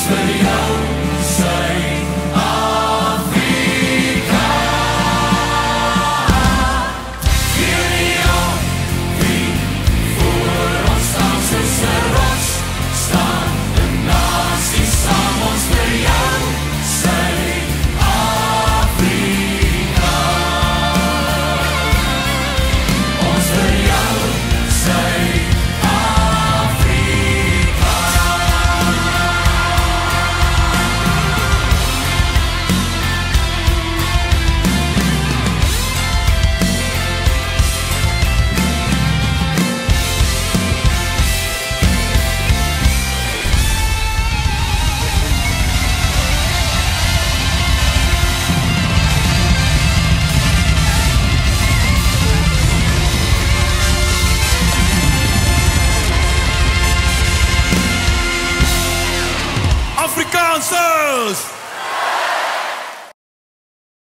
vir jou, Suid-Afrika. Gee nie om wie voor ons staan soos 'n rots, staan 'n nasie saam ons vir jou, Suid-Afrika. Ons vir jou, Suid-Afrika. Afrikaners!